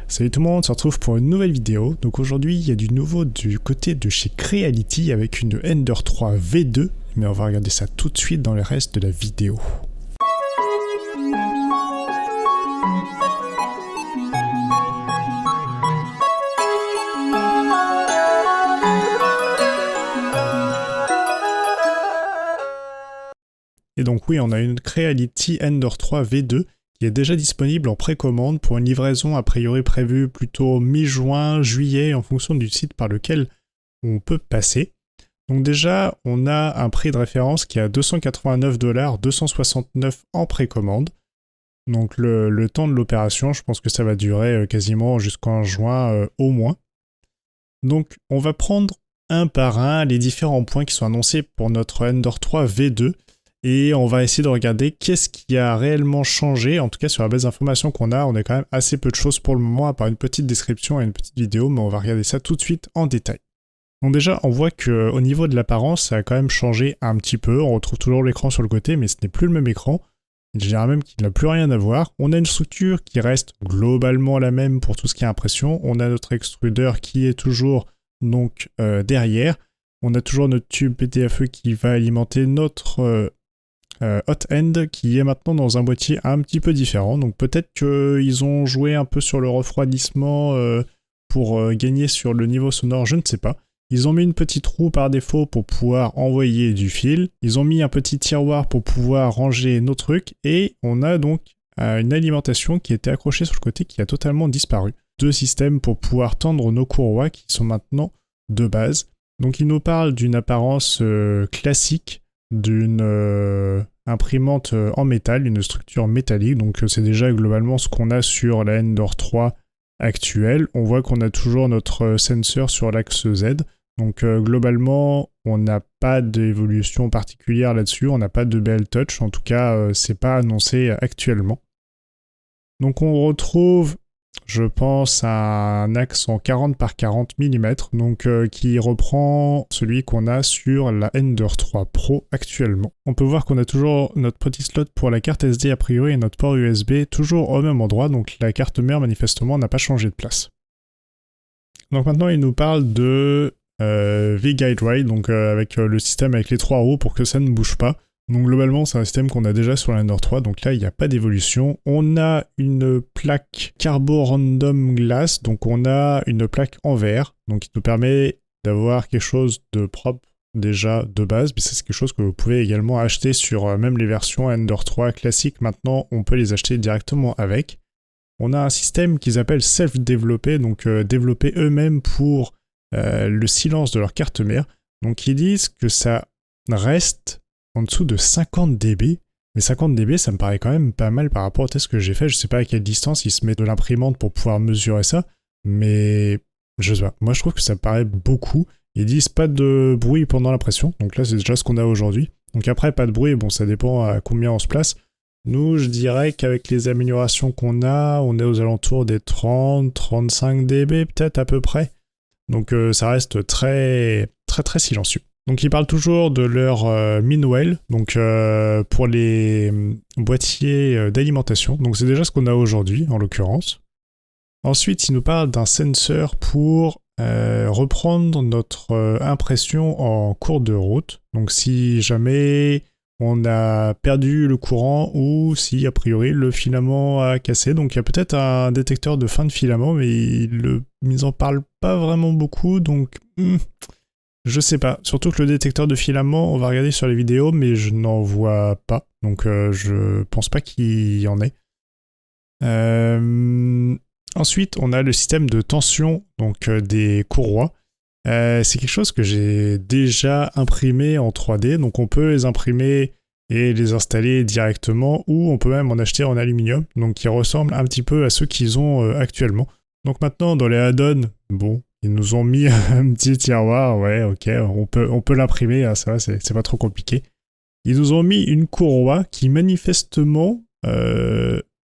Salut tout le monde, on se retrouve pour une nouvelle vidéo. Donc aujourd'hui, il y a du nouveau du côté de chez Creality avec une Ender 3 V2, mais on va regarder ça tout de suite dans le reste de la vidéo. Et donc oui, on a une Creality Ender 3 V2 qui est déjà disponible en précommande pour une livraison a priori prévue plutôt mi-juin, juillet en fonction du site par lequel on peut passer. Donc déjà, on a un prix de référence qui est à 289 $, 269 en précommande. Donc le temps de l'opération, je pense que ça va durer quasiment jusqu'en juin au moins. Donc on va prendre un par un les différents points qui sont annoncés pour notre Ender 3 V2. Et on va essayer de regarder qu'est-ce qui a réellement changé. En tout cas, sur la base d'informations qu'on a, on a quand même assez peu de choses pour le moment, à part une petite description et une petite vidéo, mais on va regarder ça tout de suite en détail. Donc déjà, on voit qu'au niveau de l'apparence, ça a quand même changé un petit peu. On retrouve toujours l'écran sur le côté, mais ce n'est plus le même écran. Je dirais même qu'il n'a plus rien à voir. On a une structure qui reste globalement la même pour tout ce qui est impression. On a notre extrudeur qui est toujours donc derrière. On a toujours notre tube PTFE qui va alimenter notre hot end qui est maintenant dans un boîtier un petit peu différent. Donc peut-être qu'ils ont joué un peu sur le refroidissement pour gagner sur le niveau sonore, je ne sais pas. Ils ont mis une petite roue par défaut pour pouvoir envoyer du fil. Ils ont mis un petit tiroir pour pouvoir ranger nos trucs. Et on a donc une alimentation qui était accrochée sur le côté qui a totalement disparu. Deux systèmes pour pouvoir tendre nos courroies qui sont maintenant de base. Donc ils nous parlent d'une apparence classique, d'une imprimante en métal, une structure métallique. Donc c'est déjà globalement ce qu'on a sur la Ender 3 actuelle. On voit qu'on a toujours notre sensor sur l'axe Z. Donc globalement, on n'a pas d'évolution particulière là-dessus, on n'a pas de BL Touch, en tout cas c'est pas annoncé actuellement. Donc on retrouve, je pense, un axe en 40 par 40 mm, donc qui reprend celui qu'on a sur la Ender 3 Pro actuellement. On peut voir qu'on a toujours notre petit slot pour la carte SD a priori et notre port USB toujours au même endroit, donc la carte mère manifestement n'a pas changé de place. Donc maintenant il nous parle de V-Guide Ride, donc avec le système avec les trois roues pour que ça ne bouge pas. Donc globalement c'est un système qu'on a déjà sur l'Ender 3, donc là il n'y a pas d'évolution. On a une plaque Carbo Random Glass, donc on a une plaque en verre, donc qui nous permet d'avoir quelque chose de propre déjà de base, mais ça c'est quelque chose que vous pouvez également acheter sur même les versions Ender 3 classiques, maintenant on peut les acheter directement avec. On a un système qu'ils appellent self-développé, donc développé eux-mêmes pour le silence de leur carte mère. Donc ils disent que ça reste en dessous de 50 dB. Mais 50 dB, ça me paraît quand même pas mal par rapport au test que j'ai fait. Je sais pas à quelle distance ils se mettent de l'imprimante pour pouvoir mesurer ça. Mais je sais pas. Moi, je trouve que ça paraît beaucoup. Ils disent pas de bruit pendant l'impression. Donc là, c'est déjà ce qu'on a aujourd'hui. Donc après, pas de bruit. Bon, ça dépend à combien on se place. Nous, je dirais qu'avec les améliorations qu'on a, on est aux alentours des 30-35 dB peut-être à peu près. Donc ça reste très silencieux. Donc ils parlent toujours de leur Minwell, donc pour les boîtiers d'alimentation. Donc c'est déjà ce qu'on a aujourd'hui en l'occurrence. Ensuite, ils nous parlent d'un sensor pour reprendre notre impression en cours de route. Donc si jamais on a perdu le courant ou si a priori le filament a cassé. Donc il y a peut-être un détecteur de fin de filament, mais ils en parlent pas vraiment beaucoup, donc je sais pas. Surtout que le détecteur de filament, on va regarder sur les vidéos, mais je n'en vois pas, donc je pense pas qu'il y en ait. Ensuite, on a le système de tension donc des courroies. C'est quelque chose que j'ai déjà imprimé en 3D, donc on peut les imprimer et les installer directement, ou on peut même en acheter en aluminium, donc qui ressemblent un petit peu à ceux qu'ils ont actuellement. Donc maintenant, dans les add-ons, bon, ils nous ont mis un petit tiroir, ouais, ok, on peut l'imprimer, hein, ça va, c'est pas trop compliqué. Ils nous ont mis une courroie qui manifestement,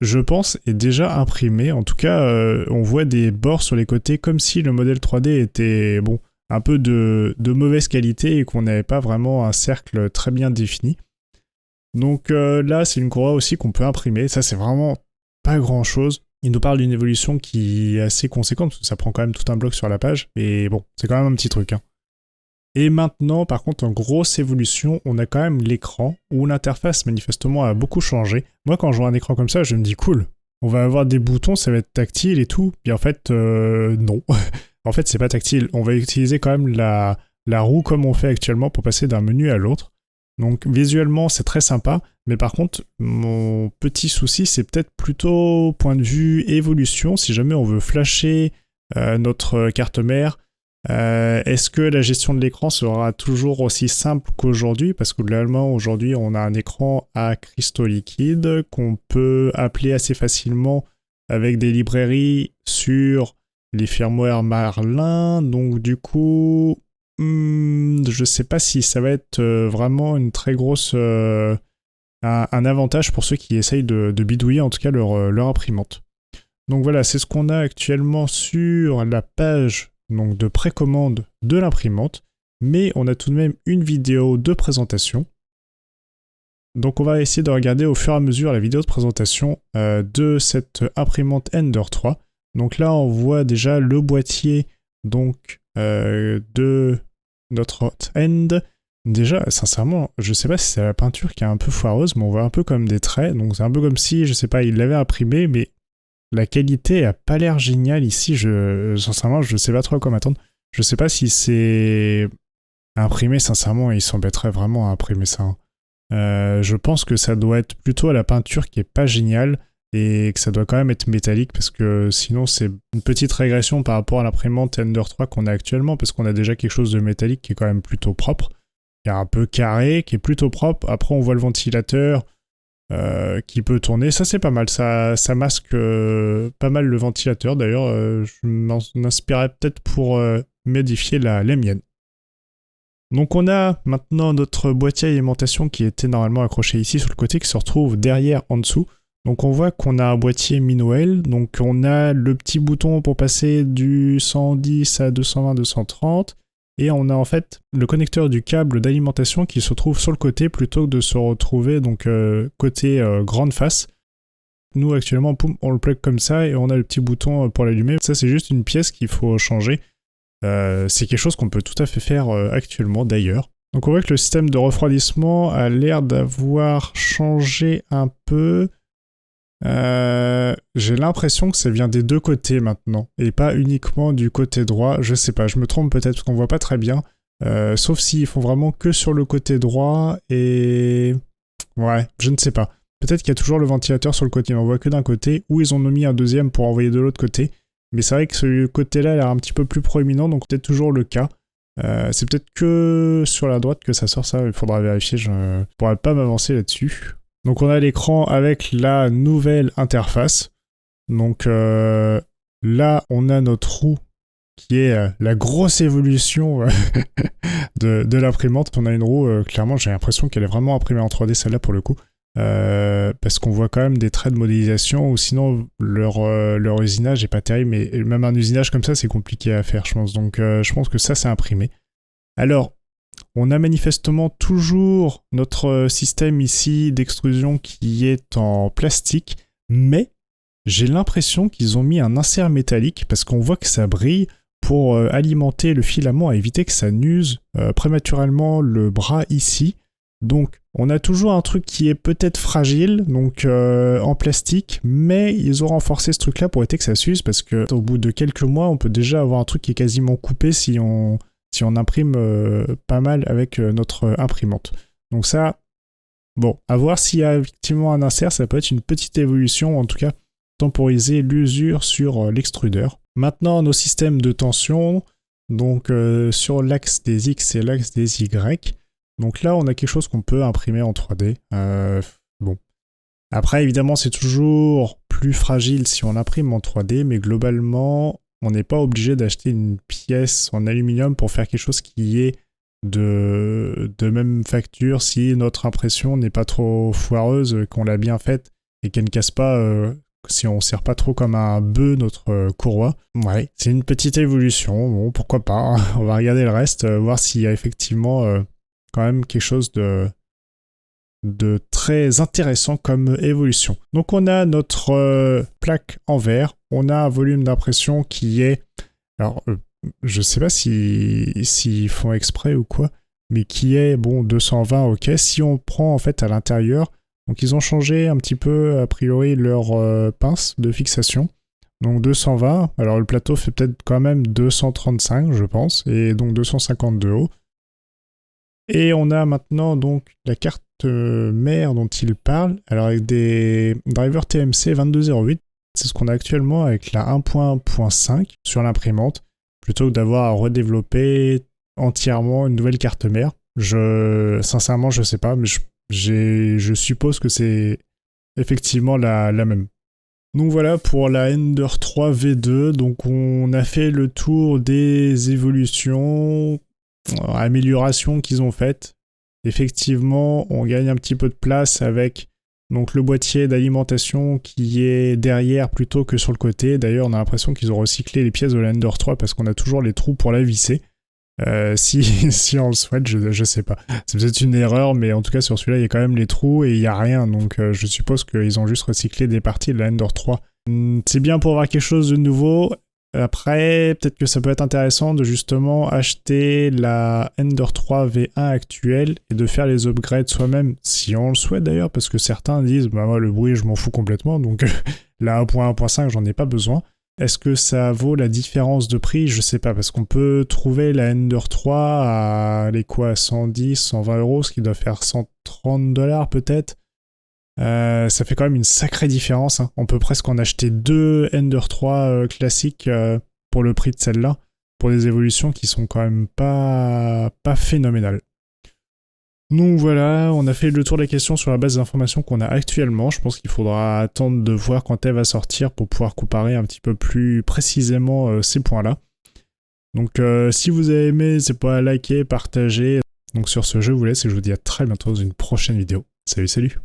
je pense, est déjà imprimée. En tout cas, on voit des bords sur les côtés comme si le modèle 3D était, bon, un peu de mauvaise qualité et qu'on n'avait pas vraiment un cercle très bien défini. Donc là, c'est une courroie aussi qu'on peut imprimer. Ça, c'est vraiment pas grand-chose. il nous parle d'une évolution qui est assez conséquente, parce que ça prend quand même tout un bloc sur la page, mais bon, c'est quand même un petit truc, hein. Et maintenant, par contre, en grosse évolution, on a quand même l'écran, où l'interface, manifestement, a beaucoup changé. Moi, quand je vois un écran comme ça, je me dis, cool, on va avoir des boutons, ça va être tactile et tout. Et en fait, non. En fait, c'est pas tactile. On va utiliser quand même la roue comme on fait actuellement pour passer d'un menu à l'autre. Donc, visuellement, c'est très sympa. Mais par contre, mon petit souci, c'est peut-être plutôt point de vue évolution. Si jamais on veut flasher notre carte mère, est-ce que la gestion de l'écran sera toujours aussi simple qu'aujourd'hui? Parce que globalement, aujourd'hui, on a un écran à cristaux liquides qu'on peut appeler assez facilement avec des librairies sur les firmware Marlin. Donc du coup, je sais pas si ça va être vraiment une très grosse... un avantage pour ceux qui essayent de bidouiller en tout cas leur imprimante. Donc voilà, c'est ce qu'on a actuellement sur la page donc de précommande de l'imprimante, mais on a tout de même une vidéo de présentation. Donc on va essayer de regarder au fur et à mesure la vidéo de présentation de cette imprimante Ender 3. Donc là on voit déjà le boîtier donc de notre hot end. Déjà, sincèrement, je sais pas si c'est la peinture qui est un peu foireuse, mais on voit un peu comme des traits. Donc c'est un peu comme si, je sais pas, il l'avait imprimé, mais la qualité a pas l'air géniale ici. Sincèrement, je sais pas trop à quoi m'attendre. Je sais pas si c'est imprimé, sincèrement, il s'embêterait vraiment à imprimer ça, hein. Je pense que ça doit être plutôt à la peinture qui est pas géniale et que ça doit quand même être métallique parce que sinon c'est une petite régression par rapport à l'imprimante Ender 3 qu'on a actuellement parce qu'on a déjà quelque chose de métallique qui est quand même plutôt propre, qui est un peu carré, qui est plutôt propre. Après on voit le ventilateur qui peut tourner, ça c'est pas mal, ça masque pas mal le ventilateur. D'ailleurs je m'en inspirais peut-être pour modifier la mienne. Donc on a maintenant notre boîtier alimentation qui était normalement accroché ici sur le côté qui se retrouve derrière en dessous. Donc on voit qu'on a un boîtier Mi-Noël, donc on a le petit bouton pour passer du 110 à 220, 230 et on a en fait le connecteur du câble d'alimentation qui se trouve sur le côté plutôt que de se retrouver donc côté grande face. Nous actuellement on le plug comme ça et on a le petit bouton pour l'allumer. Ça c'est juste une pièce qu'il faut changer. C'est quelque chose qu'on peut tout à fait faire actuellement d'ailleurs. Donc on voit que le système de refroidissement a l'air d'avoir changé un peu. J'ai l'impression que ça vient des deux côtés maintenant et pas uniquement du côté droit. Je sais pas, je me trompe peut-être parce qu'on voit pas très bien. Sauf s'ils font vraiment que sur le côté droit et... Ouais, je ne sais pas. Peut-être qu'il y a toujours le ventilateur sur le côté, mais on voit que d'un côté, ou ils en ont mis un deuxième pour envoyer de l'autre côté. Mais c'est vrai que ce côté-là a l'air un petit peu plus proéminent, donc peut-être toujours le cas. C'est peut-être que sur la droite que ça sort ça, il faudra vérifier, je ne pourrais pas m'avancer là-dessus. Donc on a l'écran avec la nouvelle interface. Donc là, on a notre roue qui est la grosse évolution de l'imprimante. On a une roue, clairement, j'ai l'impression qu'elle est vraiment imprimée en 3D, celle-là pour le coup. Parce qu'on voit quand même des traits de modélisation ou sinon leur usinage est pas terrible, mais même un usinage comme ça c'est compliqué à faire je pense, donc je pense que ça c'est imprimé. Alors on a manifestement toujours notre système ici d'extrusion qui est en plastique, mais j'ai l'impression qu'ils ont mis un insert métallique parce qu'on voit que ça brille pour alimenter le filament et éviter que ça n'use prématurément le bras ici. Donc on a toujours un truc qui est peut-être fragile, donc en plastique, mais ils ont renforcé ce truc-là pour éviter que ça s'use, parce que au bout de quelques mois, on peut déjà avoir un truc qui est quasiment coupé si on imprime pas mal avec notre imprimante. Donc ça, bon, à voir s'il y a effectivement un insert, ça peut être une petite évolution, en tout cas temporiser l'usure sur l'extrudeur. Maintenant, nos systèmes de tension, donc sur l'axe des X et l'axe des Y. Donc là, on a quelque chose qu'on peut imprimer en 3D. Bon. Après, évidemment, c'est toujours plus fragile si on imprime en 3D, mais globalement, on n'est pas obligé d'acheter une pièce en aluminium pour faire quelque chose qui est de même facture si notre impression n'est pas trop foireuse, qu'on l'a bien faite et qu'elle ne casse pas, si on ne serre pas trop comme un bœuf notre courroie. Ouais, c'est une petite évolution. Bon, pourquoi pas, hein. On va regarder le reste, voir s'il y a effectivement... quand même quelque chose de de très intéressant comme évolution. Donc on a notre plaque en verre, on a un volume d'impression qui est... Alors, je sais pas s'ils font exprès ou quoi, mais qui est, bon, 220, ok. Si on prend en fait à l'intérieur, donc ils ont changé un petit peu, a priori, leur pince de fixation. Donc 220, alors le plateau fait peut-être quand même 235, je pense, et donc 250 de haut. Et on a maintenant donc la carte mère dont il parle, alors avec des drivers TMC 2208, c'est ce qu'on a actuellement avec la 1.1.5 sur l'imprimante, plutôt que d'avoir à redévelopper entièrement une nouvelle carte mère. Sincèrement, je sais pas, mais je suppose que c'est effectivement la même. Donc voilà pour la Ender 3 V2, donc on a fait le tour des évolutions, améliorations qu'ils ont faites. Effectivement, on gagne un petit peu de place avec donc le boîtier d'alimentation qui est derrière plutôt que sur le côté. D'ailleurs, on a l'impression qu'ils ont recyclé les pièces de la Ender 3 parce qu'on a toujours les trous pour la visser. Si on le souhaite, je sais pas. C'est peut-être une erreur, mais en tout cas sur celui-là, il y a quand même les trous et il n'y a rien. Donc je suppose qu'ils ont juste recyclé des parties de la Ender 3. C'est bien pour avoir quelque chose de nouveau. Après, peut-être que ça peut être intéressant de justement acheter la Ender 3 V1 actuelle et de faire les upgrades soi-même, si on le souhaite d'ailleurs, parce que certains disent bah moi le bruit je m'en fous complètement, donc la 1.1.5 j'en ai pas besoin. Est-ce que ça vaut la différence de prix? Je sais pas, parce qu'on peut trouver la Ender 3 à les quoi, 110, 120 euros, ce qui doit faire 130 $ peut-être. Ça fait quand même une sacrée différence, hein. On peut presque en acheter deux Ender 3 classiques pour le prix de celle-là, pour des évolutions qui sont quand même pas phénoménales. Donc voilà, on a fait le tour des questions sur la base d'informations qu'on a actuellement. Je pense qu'il faudra attendre de voir quand elle va sortir pour pouvoir comparer un petit peu plus précisément ces points-là. Donc si vous avez aimé, n'hésitez pas à liker, partager. Donc sur ce, je vous laisse et je vous dis à très bientôt dans une prochaine vidéo. Salut!